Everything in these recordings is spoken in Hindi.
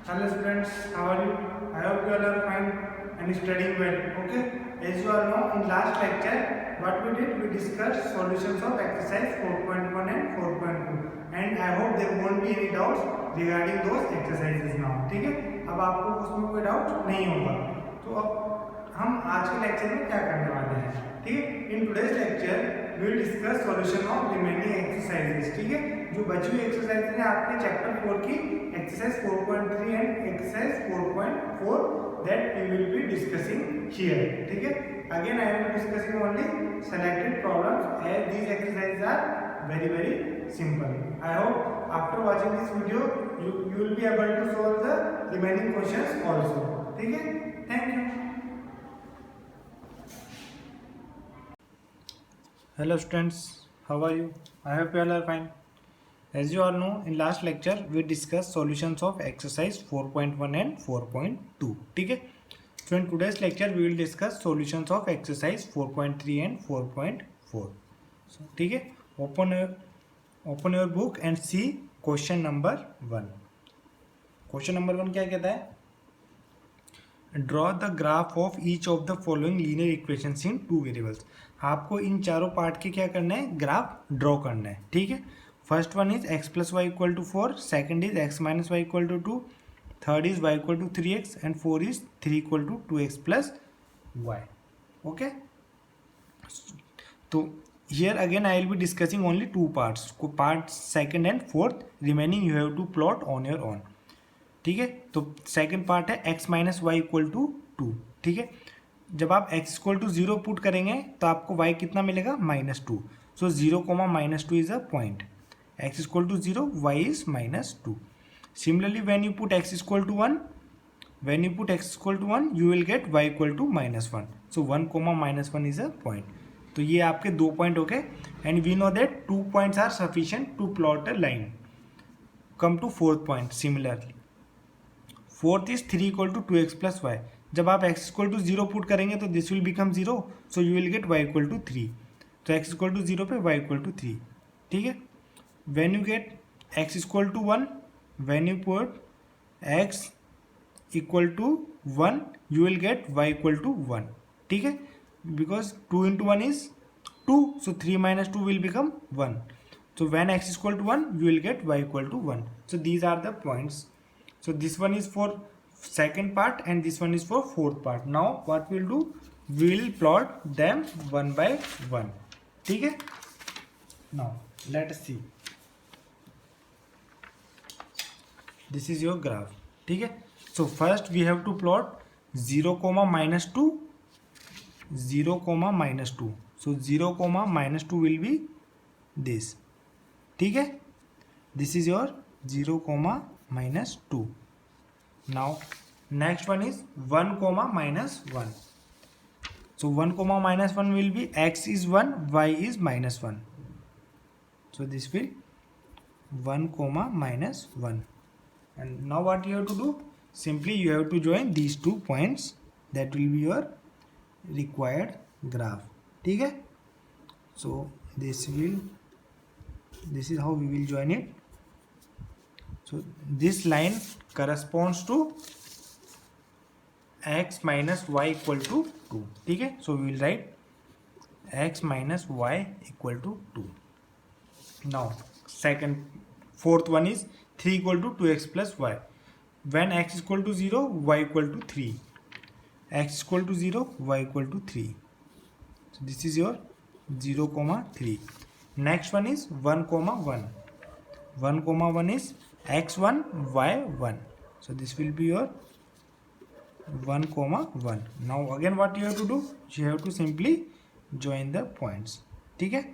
Hello students, how are you? I hope you all are fine and studying well. Okay. As you all know, in last lecture, what we did, we discussed solutions of exercise 4.1 and 4.2, and I hope there won't be any doubts regarding those exercises now. ठीक है? अब आपको उसमें कोई डाउट नहीं होगा. तो अब हम आज के लेक्चर में क्या करने वाले हैं? ठीक है? In today's lecture, we will discuss solution of remaining exercises. ठीक है? जो बची हुई एक्सरसाइज है आपके चैप्टर 4 की exercise 4.3 and exercise 4.4 that we will be discussing here. ठीक है? Again, I am discussing only selected problems as these exercises are very simple. I hope after watching this video, you will be able to solve the remaining questions also. ठीक है? Thank you. Hello students, how are you? I hope you all are fine. As you all know, in last lecture we discussed solutions of exercise 4.1 and 4.2. ठीक है? So in today's lecture we will discuss solutions of exercise 4.3 and 4.4. So ठीक है? Open your book and see question number 1. Question number 1 क्या कहता है? Draw the graph of each of the following linear equations in two variables. आपको इन चारों पार्ट के क्या करना है? ग्राफ ड्रॉ करना है. ठीक है? First one is x plus y equal to 4, second is x minus y equal to 2, third is y equal to 3x and 4 is 3 equal to 2x plus y. Okay, तो here again I will be discussing only two parts. Part second and fourth remaining you have to plot on your own. ठीक है? तो सेकंड पार्ट है x minus y equal to 2. ठीक है? जब आप x इक्वल टू 0 पुट करेंगे तो आपको y कितना मिलेगा? -2. So 0 comma -2 is a point. x equal to 0, y is -2. Similarly, when you put x equal to 1, you will get y equal to -1. So 1 comma -1 is a point. तो ये आपके दो पॉइंट हो गए. And we know that 2 points are sufficient to plot a line. Come to fourth point. Similarly fourth is 3 equal to 2x plus y. जब आप x इक्वल टू 0 पुट करेंगे तो this will become 0. So you will get y equal to 3. तो x इक्वल टू 0 पे y इक्वल टू 3. ठीक है? when you get x equal to 1, when you put x equal to 1, you will get y equal to 1. ठीक है? because 2 into 1 is 2, so 3 minus 2 will become 1. so when x is equal to 1, you will get y equal to 1. so these are the points. so this one is for second part and this one is for fourth part. now what we'll do, we will plot them one by one. ठीक है? now let us see. This is your graph. ठीक है? so first we have to plot 0 comma -2, 0 comma -2. so 0 comma -2 will be this. ठीक है? this is your 0 comma -2. now next one is 1 comma -1. so 1 comma -1 will be x is 1, y is -1. so this will 1 comma -1. and now what you have to do, simply you have to join these 2 points. that will be your required graph. ठीक है? so this is how we will join it. so this line corresponds to x minus y equal to 2. ठीक है? so we will write x minus y equal to 2. now fourth one is 3 equal to 2x plus y. when x is equal to 0, y equal to 3. x is equal to 0, y equal to 3. so this is your 0 comma 3. next one is 1 comma 1. 1 comma 1 is x1, y1. so this will be your 1 comma 1. now again what you have to do, you have to simply join the points. ठीक है?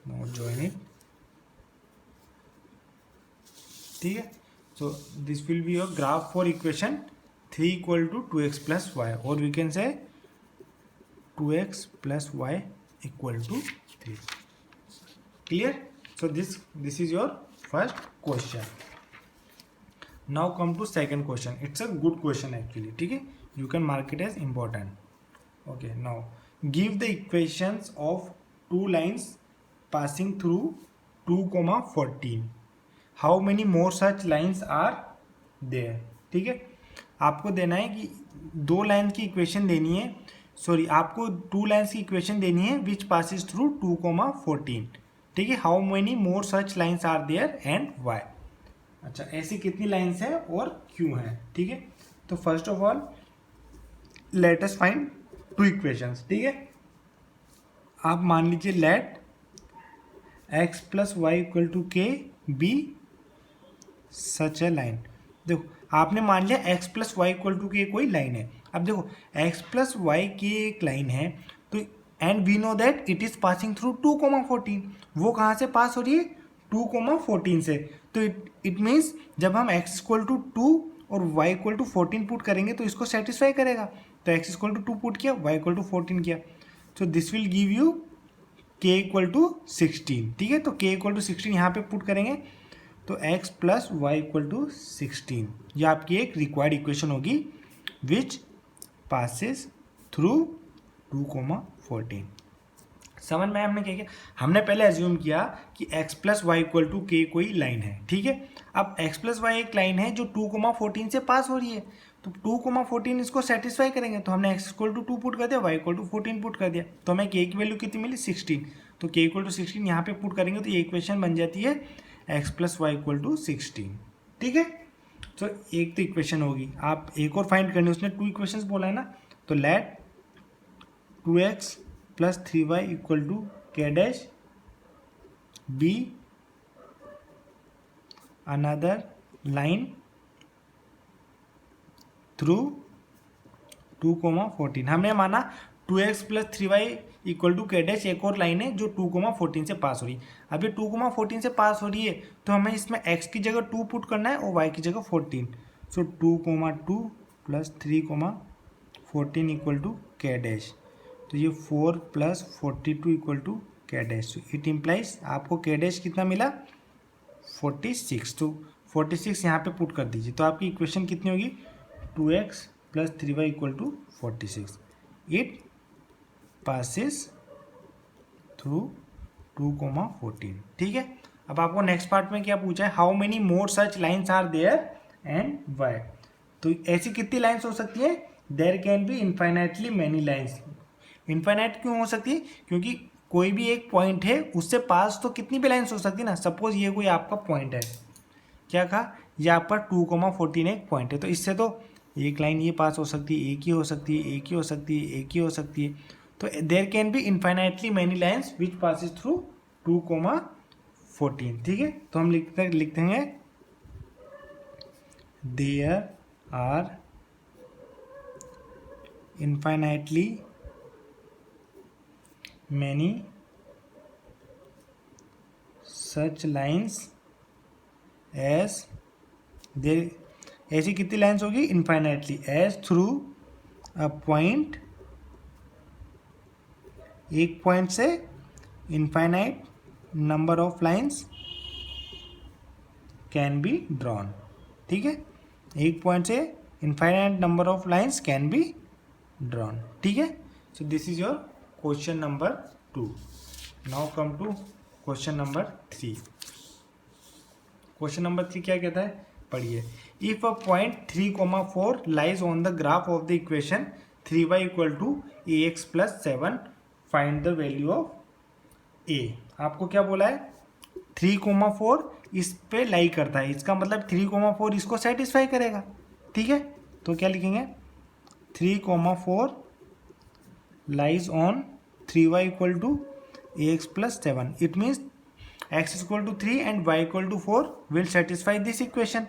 now join it. ठीक है? so this will be your graph for equation 3 equal to 2x plus y, or we can say 2x plus y equal to 3. clear? so this is your first question. now come to second question. it's a good question actually. ठीक है? you can mark it as important. okay, now give the equations of two lines passing through 2 14. How many more such lines are there. ठीक है, आपको देना है कि 2 लाइन की इक्वेशन देनी है, सॉरी आपको 2 लाइन्स की इक्वेशन देनी है विच पासिस थ्रू 2,14। ठीक है, how many more such lines are there and why. अच्छा, ऐसी कितनी लाइन्स हैं और क्यों हैं। ठीक है, तो first of all let us find 2 equations. ठीक है, आप मान लीजिए let x plus y equal to k be such a line. देखो आपने मान लिया x plus y equal to k कोई लाइन है। अब देखो x प्लस वाई की एक लाइन है, तो and we know that it is passing through 2,14। वो कहाँ से पास हो रही है, 2,14 से। तो इट मीन्स जब हम x इक्वल टू 2 और y इक्वल टू 14 पुट करेंगे तो इसको सेटिस्फाई करेगा। तो x इक्वल टू 2 पुट किया, y इक्वल टू 14 किया, so this will give you k equal to 16। ठीक है, तो k इक्वल टू 16 यहाँ पे पुट करेंगे तो x plus y equal to 16, ये आपकी एक रिक्वायर्ड इक्वेशन होगी विच पासिस थ्रू 2,14। समझ में हमने क्या किया, हमने पहले एज्यूम किया कि x plus y equal to k कोई लाइन है। ठीक है, अब x प्लस वाई एक लाइन है जो 2,14 से पास हो रही है, तो 2,14 इसको सेटिस्फाई करेंगे, तो हमने x इक्वल टू 2 पुट कर दिया, y इक्वल टू 14 पुट कर दिया, तो हमें k की वैल्यू कितनी मिली 16। तो k इक्वल टू 16 यहाँ पे पुट करेंगे तो ये इक्वेशन बन जाती है x plus y equal to 16। ठीक है, तो एक तो इक्वेशन होगी, आप एक और फाइंड करनी, उसने 2 इक्वेशंस बोला है ना, तो let 2x plus 3y equal to K dash be another line through 2,14। हमने माना 2x plus 3y equal to K dash एक और लाइन है जो 2,14 से पास हो रही है। अब ये 2,14 से पास हो रही है तो हमें इसमें x की जगह 2 पुट करना है और y की जगह 14। सो 2,2 plus 3,14 equal to K dash, तो ये 4 plus 42 equal to K dash. It implies आपको के डैश कितना मिला 46। तो 46 यहाँ पे पुट कर दीजिए, तो आपकी इक्वेशन कितनी होगी 2x plus 3y equal to 46। It passes through 2,14। ठीक है, अब आपको नेक्स्ट पार्ट में क्या पूछा है, how many more such lines are there and why. तो ऐसी कितनी लाइन्स हो सकती है, there can be infinitely many lines. Infinite क्यों हो सकती है, क्योंकि कोई भी एक पॉइंट है उससे पास तो कितनी भी लाइन्स हो सकती है ना। सपोज ये कोई आपका पॉइंट है, क्या कहा, ये आपका 2,14 एक पॉइंट है, तो इससे तो एक लाइन ये पास हो सकती है, एक ही हो सकती है, एक ही हो सकती है, एक ही हो सकती है। तो there can be infinitely many lines which passes through 2,14। ठीक है, तो हम लिखते हैं there are infinitely many such lines as there, ऐसी कितनी लाइन्स होगी infinitely, as through a point, एक पॉइंट से infinite number of lines can be drawn. ठीक है, एक पॉइंट से infinite number of lines can be drawn. ठीक है, so this is your question number 2। Now come to question number 3। Question number 3 क्या कहता है, पढ़िए। If a point 3,4 lies on the graph of the equation 3y equal to ax plus 7, find the value of a। आपको क्या बोला है, 3,4 इस पे लाई करता है, इसका मतलब 3,4 इसको सेटिस्फाई करेगा। ठीक है, तो क्या लिखेंगे, 3,4 lies on 3y equal to ax plus 7। It means x equal to 3 and y equal to 4 will satisfy this equation.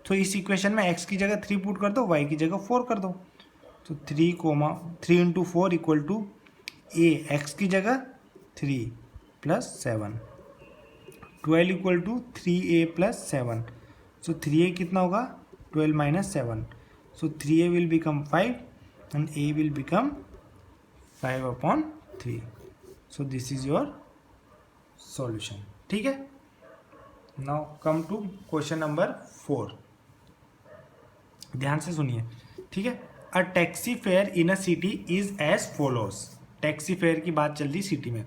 तो इस इक्वेशन में x की जगह 3 पुट कर दो, y की जगह 4 कर दो, तो 3 into 4 equal to a, x की जगह 3 plus 7, 12 equal to 3a plus 7। So 3a कितना होगा 12 minus 7, so 3a will become 5 and a will become 5/3। So this is your solution. ठीक है, now come to question number 4। ध्यान से सुनिए। ठीक है, a taxi fare in a city is as follows. Taxi fare की बात चल रही सिटी में।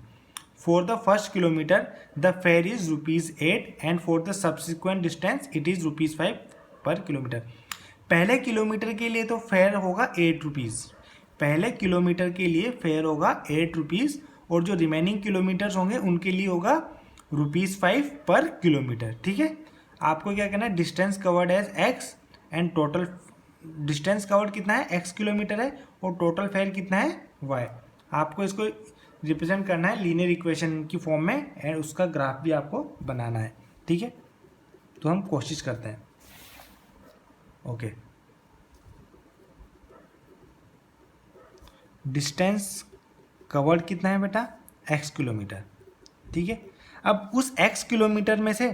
For the first kilometre the fair is ₹8 and for the subsequent distance it is ₹5 पर किलोमीटर। पहले किलोमीटर के लिए तो फेयर होगा ₹8, पहले किलोमीटर के लिए फेयर होगा ₹8 और जो रिमेनिंग किलोमीटर्स होंगे उनके लिए होगा ₹5 पर किलोमीटर। ठीक है, आपको क्या करना है, distance covered as x and total distance covered कितना है, x किलोमीटर है और टोटल फेयर कितना है, y। आपको इसको रिप्रेजेंट करना है लीनियर इक्वेशन की फॉर्म में एंड उसका ग्राफ भी आपको बनाना है। ठीक है, तो हम कोशिश करते हैं। ओके, डिस्टेंस कवर्ड कितना है बेटा, x किलोमीटर। ठीक है, अब उस x किलोमीटर में से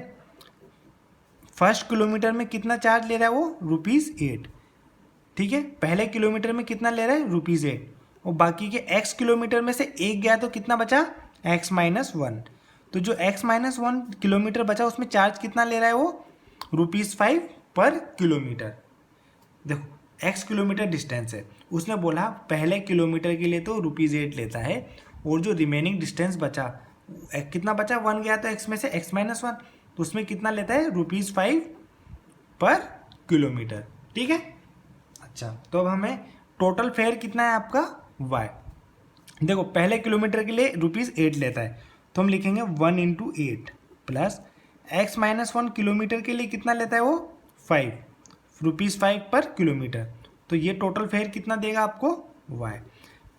फर्स्ट किलोमीटर में कितना चार्ज ले रहा है वो, ₹8। ठीक है, पहले किलोमीटर में कितना ले रहा है, ₹8 और बाकी के x किलोमीटर में से एक गया तो कितना बचा, x-1। तो जो x-1 किलोमीटर बचा उसमें चार्ज कितना ले रहा है वो, ₹5 पर किलोमीटर। देखो x किलोमीटर डिस्टेंस है, उसने बोला पहले किलोमीटर के लिए तो ₹8 लेता है और जो रिमेनिंग डिस्टेंस बचा कितना बचा, 1 गया तो x में से x-1 तो उसमें कितना लेता है, ₹5 पर किलोमीटर। ठीक है, अच्छा तो अब हमें टोटल फेयर कितना है आपका y। देखो पहले किलोमीटर के लिए ₹8 लेता है तो हम लिखेंगे 1 × 8 प्लस x-1 किलोमीटर के लिए कितना लेता है वो, 5, ₹5 पर किलोमीटर। तो ये टोटल फेयर कितना देगा आपको y।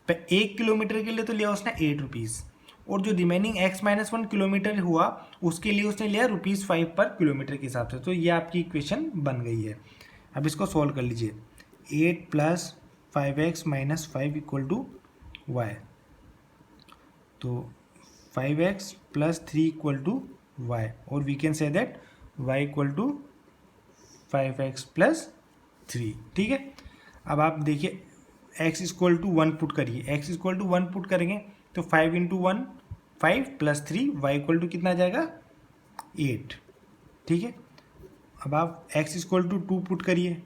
1 किलोमीटर के लिए तो लिया उसने ₹8 और जो रिमेनिंग x-1 किलोमीटर हुआ उसके लिए उसने लिया ₹5 पर किलोमीटर के हिसाब से। तो ये आपकी इक्वेशन बन गई है। अब इसको सॉल्व कर लीजिए, 8 + 5x - 5 = y। तो 5x + 3 = y और we can say that y = 5x + 3। ठीक है, अब आप देखिए x = 1 पुट करिए, x = 1 पुट करेंगे तो 5 × 1 5 + 3 y = कितना आ जाएगा, 8। ठीक है, अब आप x = 2 पुट करिए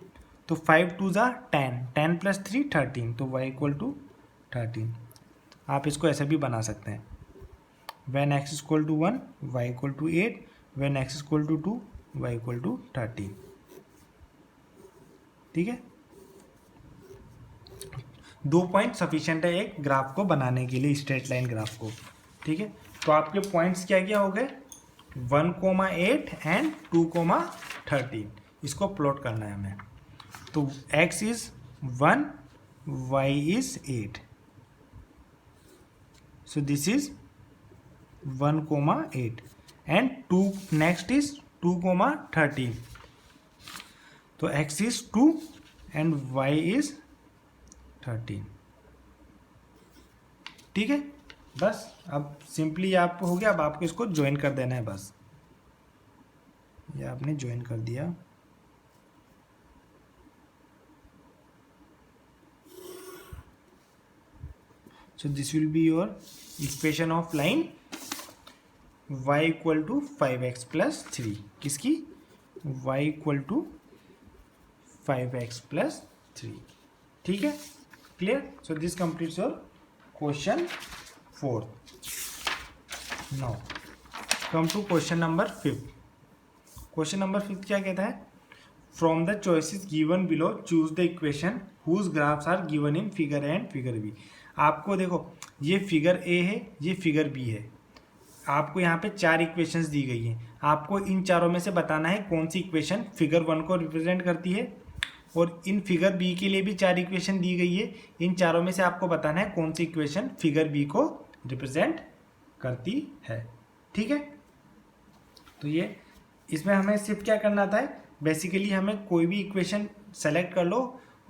तो 5 × 2 = 10, 10 + 3 13 तो y = 13। आप इसको ऐसे भी बना सकते हैं, when x = 1 y = 8, when x = 2 y = 13। ठीक है, 2 पॉइंट सफिशिएंट है एक ग्राफ को बनाने के लिए, स्ट्रेट लाइन ग्राफ को। ठीक है, तो आपके पॉइंट्स क्या क्या हो गए, 1,8 एंड 2,13। इसको प्लॉट करना है हमें। तो x is 1, y is 8, so this is 1,8 and 2 next is 2,13। तो x is 2 and y is 13। ठीक है, बस अब सिंपली आप हो गया। अब आपको इसको ज्वाइन कर देना है, बस ये आपने ज्वाइन कर दिया। So this will be your equation of line y = 5x + 3। किसकी, y = 5x + 3। ठीक है, clear. So this completes your question 4। Now come to question number 5। Question number 5 क्या कहता है, from the choices given below choose the equation whose graphs are given in figure A and figure B. आपको देखो ये फिगर ए है, ये फिगर बी है, आपको यहाँ पे 4 इक्वेशंस दी गई हैं। आपको इन चारों में से बताना है कौन सी इक्वेशन फिगर 1 को रिप्रेजेंट करती है और इन फिगर बी के लिए भी 4 इक्वेशन दी गई है। इन चारों में से आपको बताना है कौन सी इक्वेशन फिगर बी को रिप्रेजेंट करती है। ठीक है, तो ये इसमें हमें सिर्फ क्या करना था, बेसिकली हमें कोई भी इक्वेशन सेलेक्ट कर लो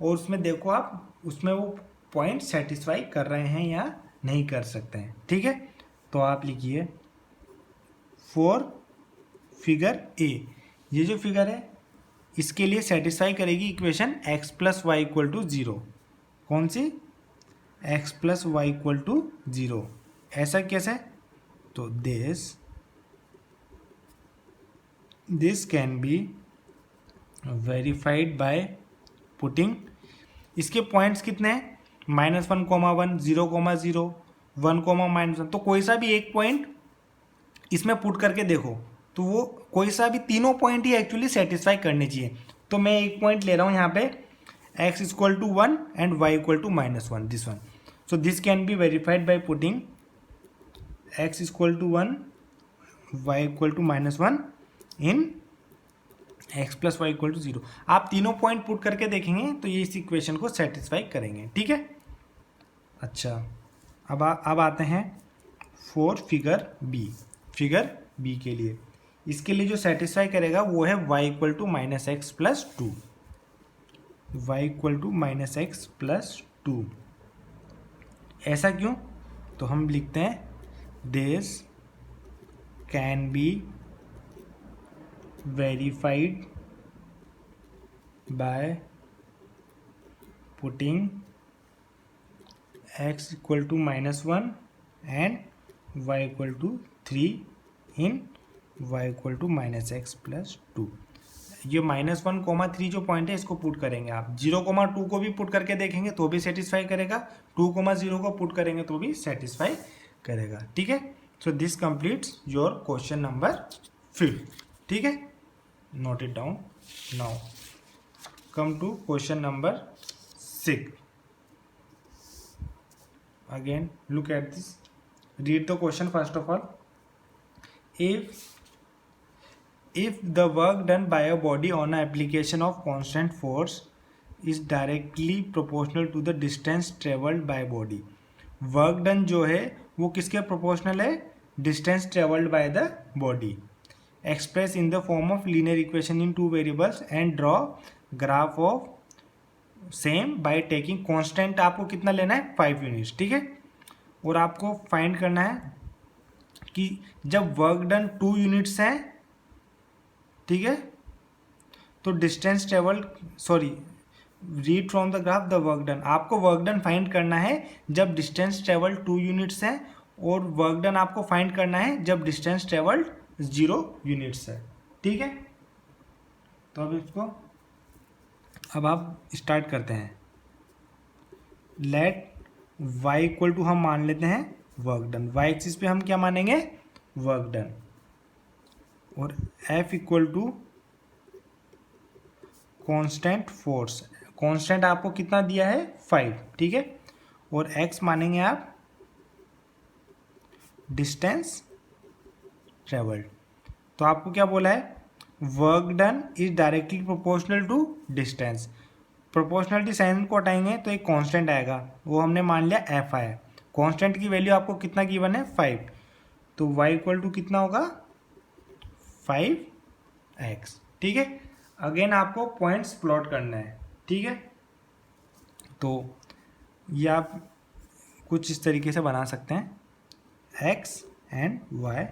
और उसमें देखो आप उसमें वो पॉइंट सेटिस्फाई कर रहे हैं या नहीं कर सकते हैं। ठीक है, तो आप लिखिए फॉर फिगर ए, ये जो फिगर है इसके लिए सेटिस्फाई करेगी इक्वेशन x + y = 0। कौन सी, x + y = 0। ऐसा कैसे, तो this can be verified by putting, इसके पॉइंट्स कितने हैं, -1, 1, 0, 0, 1, तो कोई सा भी एक पॉइंट इसमें पुट करके देखो, तो वो कोई सा भी तीनों पॉइंट ही एक्चुअली सेटिस्फाई करने चाहिए। तो मैं एक पॉइंट ले रहा हूँ यहाँ पे x=1 and y=-1, this one. So this can be verified by putting x=1 y=-1 in x+y=0। आप तीनों पॉइंट पुट करके देखेंगे तो ये इस इक्वेशन को सेटिस्फाई करेंगे, ठीक है। अच्छा, अब आते हैं फॉर फिगर बी के लिए। इसके लिए जो सेटिस्फाई करेगा वो है y=-x+2, y=-x+2। ऐसा क्यों? तो हम लिखते हैं this can be verified by putting x=-1 and y=-3 in y=-x+2। ये -1, 3 जो पॉइंट है इसको पुट करेंगे आप। 0, 2 को भी पुट करके देखेंगे तो भी सेटिस्फाई करेगा, 2, 0 को पुट करेंगे तो भी सेटिस्फाई करेगा, ठीक है। So this completes your question number 5, ठीक है। Note it down. Now come to question number 6। Again, look at this. Read the question first of all. If the work done by a body on an application of constant force is directly proportional to the distance traveled by body. Work done जो है वो किसके proportional है? Distance traveled by the body. Express in the form of linear equation in 2 variables and draw graph of same by taking constant. आपको कितना लेना है? 5 यूनिट्स, ठीक है। और आपको फाइंड करना है कि जब वर्क डन 2 यूनिट्स है, ठीक है, तो distance travel, read from the graph the work done. आपको वर्क डन फाइंड करना है जब डिस्टेंस ट्रेवल 2 यूनिट्स है, और वर्क डन आपको फाइंड करना है जब डिस्टेंस ट्रेवल 0 यूनिट्स है, ठीक है। तो अब आप स्टार्ट करते हैं। लेट y हम मान लेते हैं वर्क डन। y एक्सिस पे हम क्या मानेंगे? Work done. और F कांस्टेंट फोर्स। कांस्टेंट आपको कितना दिया है? 5, ठीक है। और x मानेंगे आप डिस्टेंस ट्रेवल्ड। तो आपको क्या बोला है? Work done is directly proportional to distance. Proportionality sign को हटाएंगे तो एक कांस्टेंट आएगा, वो हमने मान लिया एफ आया। कांस्टेंट की वैल्यू आपको कितना गिवन है? 5। तो y कितना होगा? 5x, ठीक है। अगेन आपको पॉइंट्स प्लॉट करना है, ठीक है। तो ये आप कुछ इस तरीके से बना सकते हैं, x एंड y।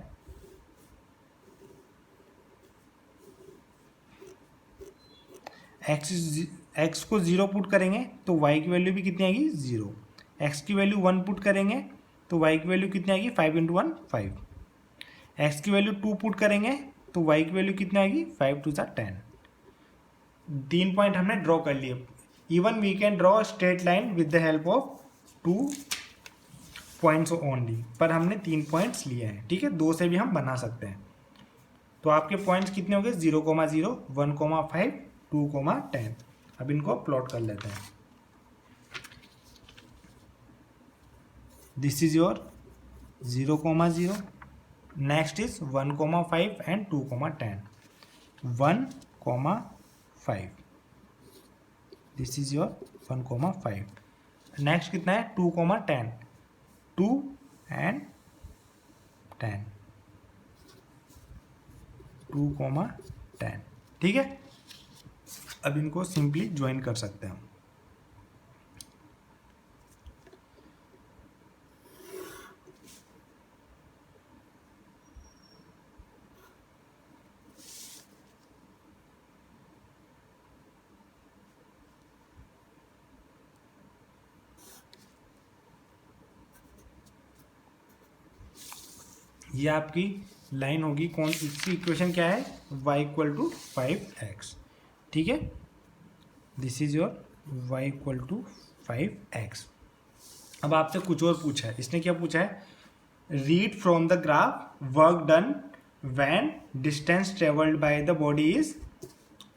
x को 0 पुट करेंगे तो y की वैल्यू भी कितनी आएगी? 0। x की वैल्यू 1 पुट करेंगे तो y की वैल्यू कितनी आएगी? 5 × 1 5। x की वैल्यू 2 पुट करेंगे तो y की वैल्यू कितनी आएगी? 5 × 2 = 10। 3 पॉइंट हमने ड्रॉ कर लिए। Even we can draw straight line with the help of 2 points only, पर हमने 3 पॉइंट्स लिए हैं, ठीक है। 2 से भी हम बना सकते हैं। तो आपके पॉइंट्स कितने हो गए? 0, 0, 1, 5, 2, 10। अब इनको प्लॉट कर लेते हैं। This is your 0, 0। Next is 1, 5 and 2, 10। 1, 5। This is your 1, 5। Next कितना है? 2, 10। 2 एंड 10। 2, 10, ठीक है। अब इनको सिंपली ज्वाइन कर सकते हैं हम। ये आपकी लाइन होगी। कौन सी इक्वेशन क्या है? y = 5x, ठीक है। This is your y = 5x। अब आपसे कुछ और पूछा है, इसने क्या पूछा है, read from the graph work done when distance travelled by the body is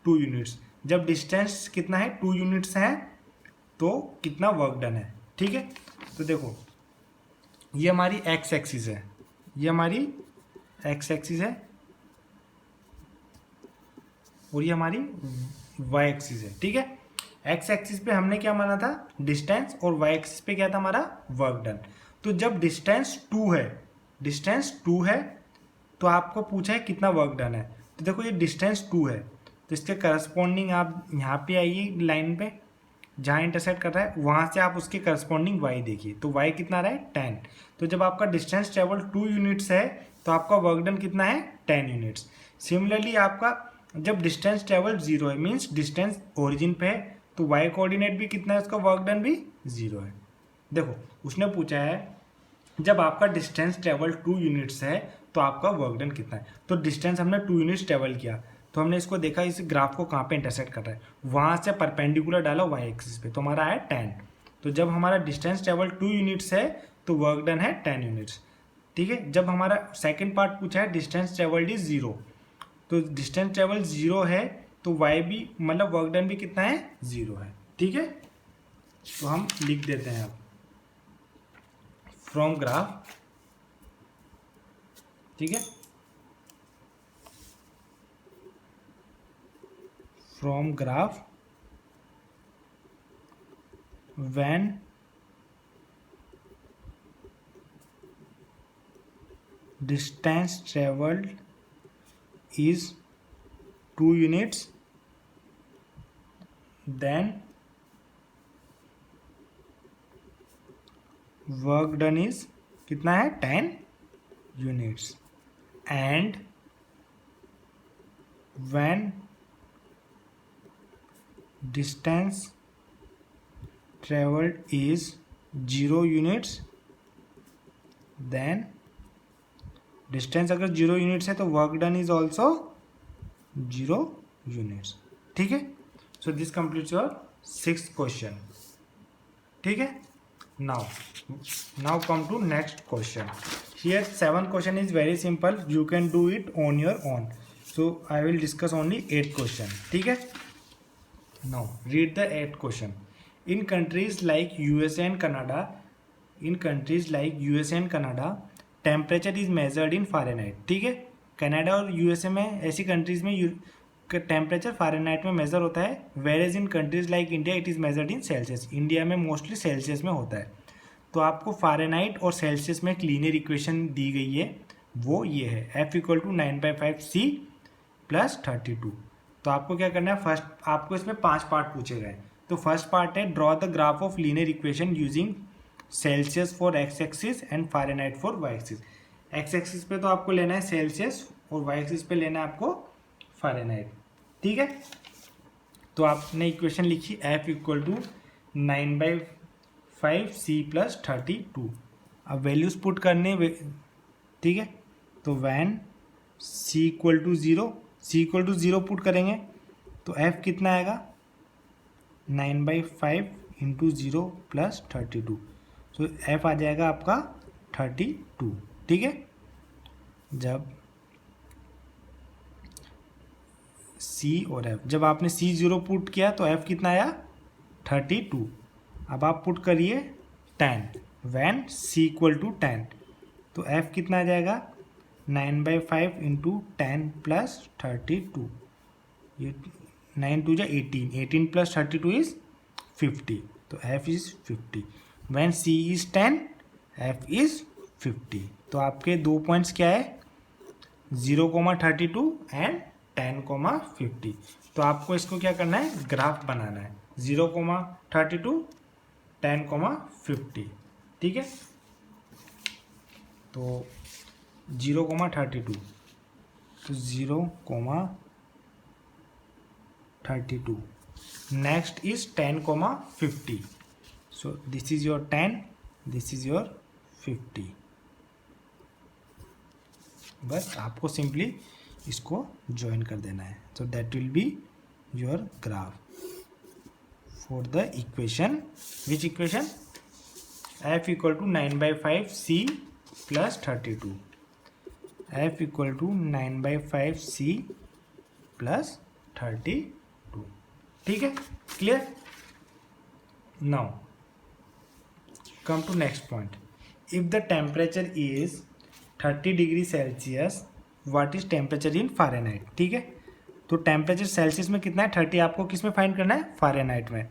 2 units. जब डिस्टेंस कितना है 2 यूनिट्स है तो कितना वर्क डन है। ठीक है, तो देखो ये हमारी एक्स एक्सिस है, ये हमारी एक्स एक्सिस है और ये हमारी वाई एक्सिस है। ठीक है, एक्स एक्सिस पे हमने क्या माना था डिस्टेंस और वाई एक्सिस पे क्या था हमारा वर्क डन। तो जब डिस्टेंस 2 है, डिस्टेंस 2 है तो आपको पूछा है कितना वर्क डन है। तो देखो ये डिस्टेंस 2 है तो इसके करस्पॉन्डिंग आप यहाँ पे आइए लाइन पे जहाँ इंटरसेक्ट कर रहा है वहाँ से आप उसके करस्पॉन्डिंग वाई देखिए, तो वाई कितना रहा है 10। तो जब आपका डिस्टेंस ट्रेवल 2 यूनिट्स है तो आपका वर्क डन कितना है 10 यूनिट्स। सिमिलरली आपका जब डिस्टेंस ट्रेवल 0 है मीन्स डिस्टेंस ओरिजिन पे है तो वाई कोऑर्डिनेट भी कितना है, उसका वर्क डन भी 0 है। देखो उसने पूछा है जब आपका डिस्टेंस ट्रेवल 2 यूनिट्स है तो आपका वर्क डन कितना है। तो डिस्टेंस हमने 2 यूनिट्स ट्रेवल किया तो हमने इसको देखा इस ग्राफ को कहाँ पे इंटरसेक्ट कर रहा है, वहाँ से परपेंडिकुलर डाला वाई एक्सिस पे तो हमारा है 10। तो जब हमारा डिस्टेंस ट्रेवल 2 यूनिट्स है तो वर्क डन है 10 यूनिट्स। ठीक है, जब हमारा सेकेंड पार्ट पूछा है डिस्टेंस ट्रेवल्ड इज 0 तो डिस्टेंस ट्रेवल 0 है तो वाई भी मतलब वर्क डन भी कितना है 0 है। ठीक है, तो हम लिख देते हैं अब फ्रॉम ग्राफ। ठीक है, from graph when distance travelled is 2 units then work done is कितना है 10 units and when distance traveled is 0 units then distance अगर 0 यूनिट्स है तो work done is also 0 units. ठीक है, so this completes your 6th question. ठीक है, now come to next question. Here 7th question is very simple, you can do it on your own, so I will discuss only 8th question. ठीक है, now read the 8th question. In countries like USA and Canada, in countries like USA and Canada temperature is measured in Fahrenheit. ठीक है, कनाडा और यूएसए में ऐसी कंट्रीज में टेम्परेचर फ़ारेनहाइट में मेजर होता है, where as in countries like India it is measured in Celsius. India में मोस्टली सेल्सियस में होता है। तो आपको फ़ारेनहाइट और सेल्सियस में एक लीनियर इक्वेशन दी गई है, वो ये है F = 9/5C + 32। तो आपको क्या करना है, फर्स्ट आपको इसमें 5 पार्ट पूछे गए। तो फर्स्ट पार्ट है draw the graph of linear equation using Celsius for x axis and Fahrenheit for y axis. X axis पे तो आपको लेना है सेल्सियस और वाई एक्सिस पे लेना है आपको फ़ारेनहाइट। ठीक है, तो आपने इक्वेशन लिखी F = 9/5C + 32। अब वैल्यूज पुट करने, ठीक है, तो वैन C = 0, C = 0 पुट करेंगे तो F कितना आएगा 9/5 × 0 + 32। तो F आ जाएगा आपका 32। ठीक है, जब C और F, जब आपने C 0 पुट किया तो F कितना आया 32। अब आप पुट करिए 10 वैन C = 10 तो F कितना आ जाएगा 9/5 × 10 + 32। ये 9 × 2 = 18, 18 + 32 इज 50। तो F is 50। When C is 10, F is 50। तो आपके 2 पॉइंट्स क्या है 0,32 एंड 10,50। तो आपको इसको क्या करना है ग्राफ बनाना है 0,32 10,50। ठीक है, तो 0,32 तो 0,32 next is 10,50। So this is your 10, this is your 50। बस आपको सिंपली इसको ज्वाइन कर देना है। So that will be your graph for the equation, which equation F equal to 9/5 C plus 32, F equal to 9/5 C plus 32। ठीक है, clear. Now come to next point. If the temperature is 30 degree Celsius, what is temperature in Fahrenheit. ठीक है, तो टेम्परेचर सेल्सियस में कितना है 30, आपको किस में फाइंड करना है, फ़ारेनहाइट में।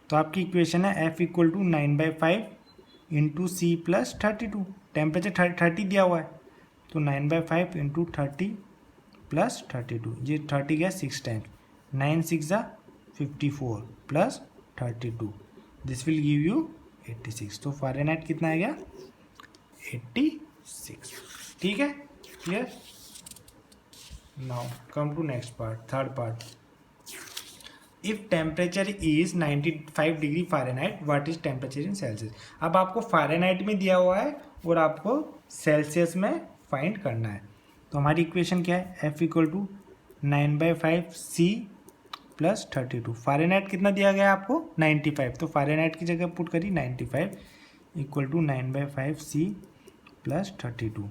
तो आपकी इक्वेशन है F equal to 9/5 into C plus 32। Temperature 30 दिया हुआ है, तो 9/5 इंटू 30 प्लस 32, ये 30 गया 6 times, 9 6 54 plus 32, this will give you 86। तो फ़ारेनहाइट कितना आ गया, 86। ठीक है, clear. Now come to next part, third part. If temperature is 95 degree Fahrenheit, what is temperature in Celsius. अब आपको फ़ारेनहाइट में दिया हुआ है और आपको सेल्सियस में फाइंड करना है। तो हमारी इक्वेशन क्या है, F equal to 9/5 C plus 32। Fahrenheit कितना दिया गया है आपको, 95, तो फ़ारेनहाइट की जगह पुट करी 95 इक्वल टू 9/5 C प्लस 32।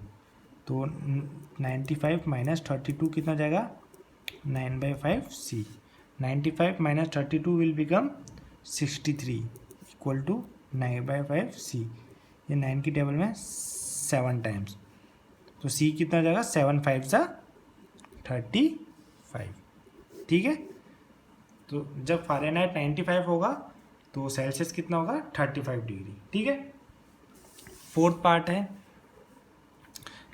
तो 95 माइनस 32 कितना जाएगा, 9/5 C। 95 minus 32 will become 63 equal to 9/5 C। ये 9 की टेबल में 7 टाइम्स, तो C कितना जाएगा, 7 5 35। ठीक है, तो जब फ़ारेनहाइट 95 होगा तो सेल्सियस कितना होगा, 35 डिग्री। ठीक है, फोर्थ पार्ट है।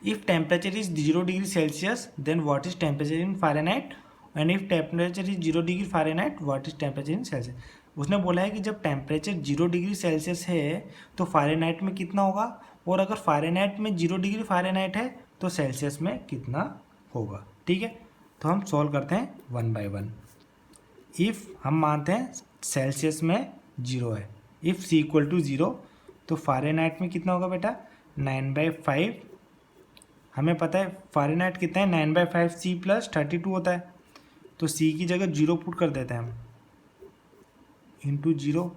If temperature is 0 degree Celsius, then what is temperature in Fahrenheit? And if temperature is 0 degree Fahrenheit, what is temperature in Celsius? उसने बोला है कि जब टेम्परेचर 0 डिग्री सेल्सियस है तो फ़ारेनहाइट में कितना होगा, और अगर फ़ारेनहाइट में 0 डिग्री फ़ारेनहाइट है तो सेल्सियस में कितना होगा। ठीक है, तो हम सॉल्व करते हैं 1 बाय 1। इफ़ हम मानते हैं सेल्सियस में 0 है, इफ़ C इक्वल टू 0, तो फ़ारेनहाइट में कितना होगा बेटा, 9/5। हमें पता है फ़ारेनहाइट कितना है, 9/5 C प्लस 32 होता है, तो C की जगह 0 पुट कर देते हैं हम, इंटू 0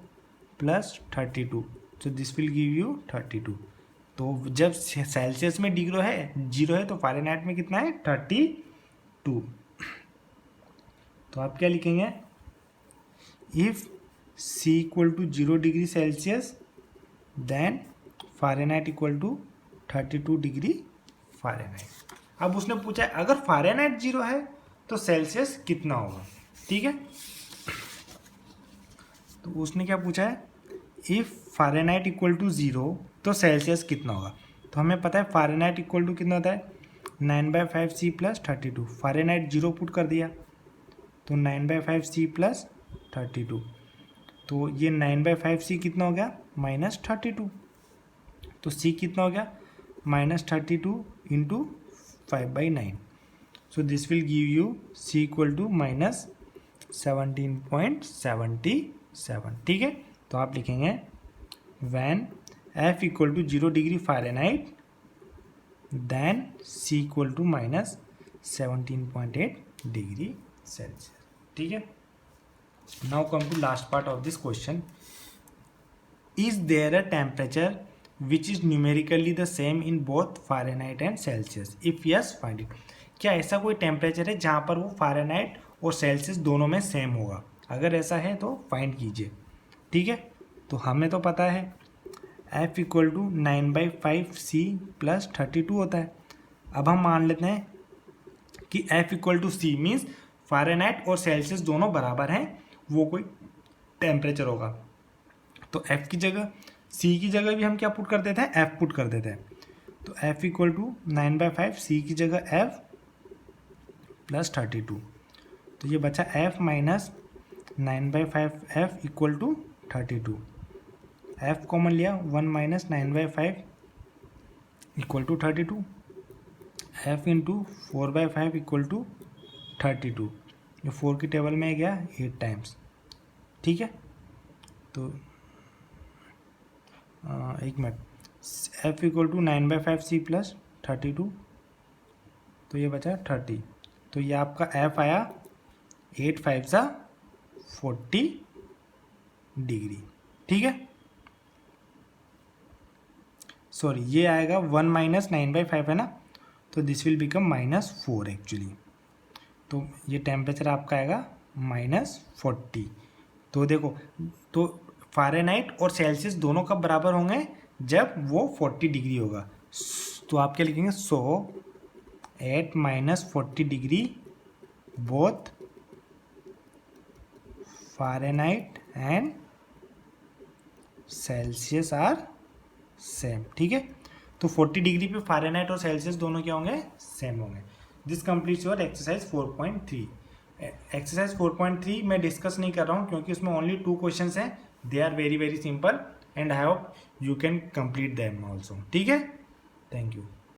प्लस 32, तो दिस विल गिव यू 32। तो जब सेल्सियस में डिग्री है 0 है, तो फ़ारेनहाइट में कितना है, 32। तो आप क्या लिखेंगे, if C equal to 0 degree Celsius, then Fahrenheit equal to 32 degree Fahrenheit. अब उसने पूछा है अगर फ़ारेनहाइट 0 है तो सेल्सियस कितना होगा। ठीक है, तो उसने क्या पूछा है, इफ़ फ़ारेनहाइट इक्वल टू 0 तो सेल्सियस कितना होगा। तो हमें पता है फ़ारेनहाइट इक्वल टू कितना होता है, 9/5 C प्लस 32। फ़ारेनहाइट 0 पुट कर दिया, तो 9/5 C प्लस 32, तो ये 9/5 C कितना हो गया, माइनस 32। तो C कितना हो गया, minus 32 into 5/9, so this will give you C equal to minus 17.77। ठीक है, तो आप लिखेंगे when F equal to 0 degree Fahrenheit, then C equal to minus 17.8 degree Celsius. ठीक है, now come to last part of this question. Is there a temperature which is numerically the same in both Fahrenheit and Celsius, if yes find it. क्या ऐसा कोई टेम्परेचर है जहाँ पर वो फ़ारेनहाइट और सेल्सियस दोनों में सेम होगा, अगर ऐसा है तो फाइंड कीजिए। ठीक है, तो हमें तो पता है F equal to 9/5 C plus 32 होता है। अब हम मान लेते हैं कि F equal to C means Fahrenheit और सेल्सियस दोनों बराबर हैं, वो कोई टेम्परेचर होगा। तो F की जगह, C की जगह भी हम क्या पुट कर देते हैं, F पुट कर देते हैं। तो F इक्वल टू 9/5 C की जगह F प्लस 32, तो ये बचा F minus 9/5 F equal to 32। F common लिया, 1 minus 9/5 equal to 32, F into 4/5 equal to 32, ये 4 की टेबल में गया 8 टाइम्स। ठीक है, तो एक minute, F equal to 9/5 C plus 32, तो ये बचा 30, तो ये आपका F आया 8 5 40 डिग्री। ठीक है, सॉरी ये आएगा 1 माइनस 9/5 है ना, तो दिस विल बिकम -4 एक्चुअली। तो ये टेम्परेचर आपका आएगा -40। तो देखो, तो फ़ारेनहाइट और सेल्सियस दोनों कब बराबर होंगे, जब वो 40 डिग्री होगा। तो आप क्या लिखेंगे, so at -40 degree both Fahrenheit and Celsius are same. ठीक है, तो 40 डिग्री पे फ़ारेनहाइट और सेल्सियस दोनों क्या होंगे, सेम होंगे। This completes your exercise 4.3। Exercise 4.3 मैं डिस्कस नहीं कर रहा हूँ क्योंकि उसमें ओनली 2 क्वेश्चंस हैं। They are very very simple and I hope you can complete them also. ठीक है, थैंक यू।